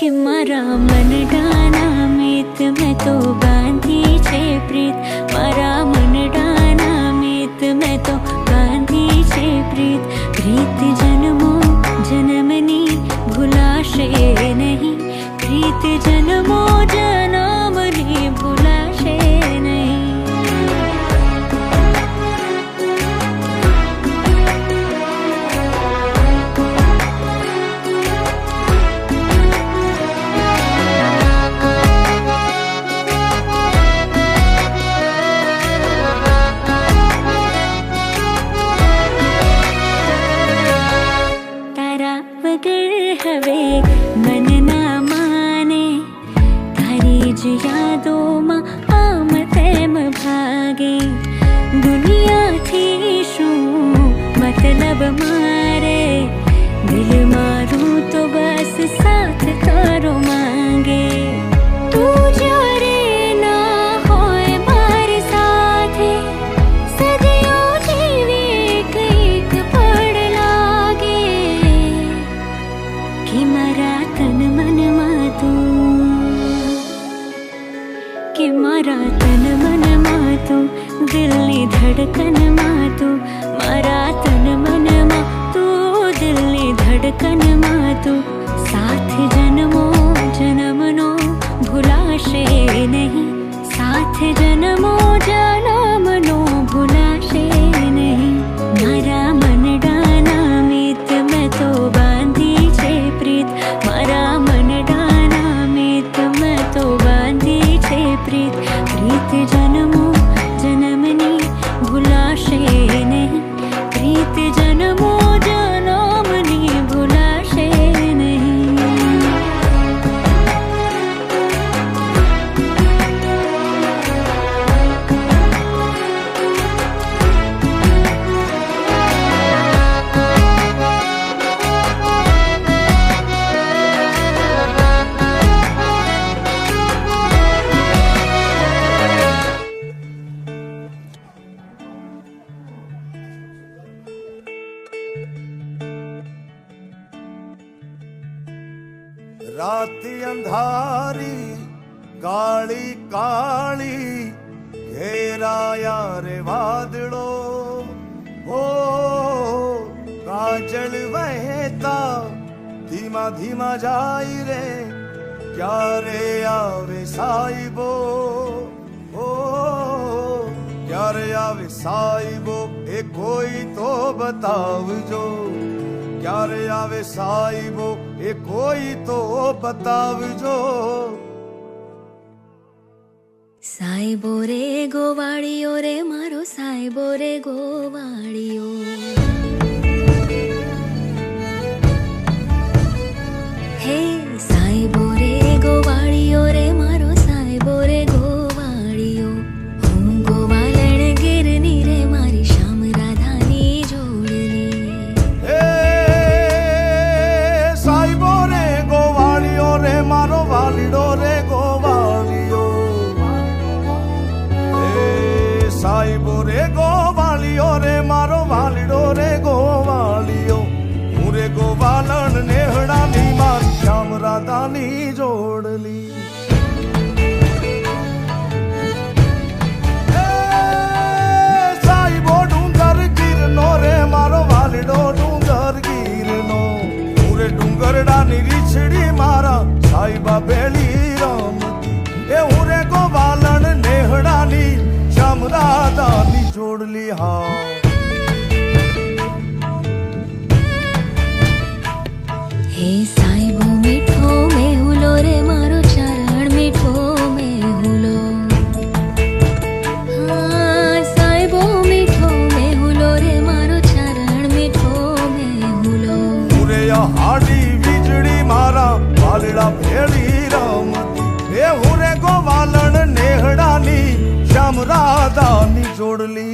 कि मारा मन डाना मीत मैं तो बांधी छे प्रीत, मारा मन डाना मीत मैं तो बांधी छे प्रीत। प्रीत जन्मों जन्मनी भुलाशे नहीं, प्रीत जन्मों जन्मनी भुलाशे नहीं। हवे मन ना माने, तारी ज यादों में आम तेम भागे। दुनिया थी शू मतलब मारे, दिल मारू तो बस साथ तारो मांगे। तू जारे ना होए मारे साथे, सदियों जीवी कईक पड़ लागे। कि मारा तन मन में तू, कि मारा तन मन में तू, दिलनी धड़कन में तू। मारा तन मन में तू, दिलनी धड़कन में तू। साथ जन्मों जन्मनो भुलाशे नहीं, साथ जन्मों जन्मनो भुलाशे नहीं। मारा मन डाना मीत मैं तो बांधी छे प्रीत, मारा मन डाना मीत मैं तो बांधी छे प्रीत। प्रीत जन्मों जन्मनी भुलाशे नहीं, प्रीत जन्मों जन्मनी भुलाशे नहीं। रात अंधारी काली काली घेरा यारे वादड़ो हो। काजल वहता धीमा धीमा जाई रे, क्या रे आवे साइबो हो। क्या रे आवे साइबो, ए कोई तो बतावजो। क्या रे आवे साइबो, ए कोई तो बतावजो। साइबो रे गोवाड़ियो रे मारो साइबो रे गोवाड़ियो। हे साइबो रे गोवाड़ियो रे मारो साइबो रे गोवाड़ियो। हूँ गोवालण गिरनी रे मारी श्याम राधानी जोड़नी। साइबो रे गोवाड़ियो रे मारो वालिडो रे गोवाड़ियो। साइबो रे गोवालियो रे मारो वालिडो रे गोवालियो। मुरे गोवालन नेहड़ा नी मार श्याम राधा नी जोड़ली। साइबो डूंगर गिरनो रे मारो वालिडो डूंगर गिरनो। मुरे डूंगर डानी रिछड़ी मारा साइबा बेली रामती। ए उरे गोवालन नेहड़ा नी श्याम राधा नी जोड़ली। हाँ हे साइबो मीठो मेहुलो रे मारो चरण मीठो मेहुलो। हाँ साइबो मीठो मेहुलो रे मारो चरण मीठो मेहुलो। मुरे या हाडी वीजड़ी मारा वालड़ा भेड़ी रामती। ए हुरे गोवालन नेहड़ा नी श्याम राधा नी जोड़ली।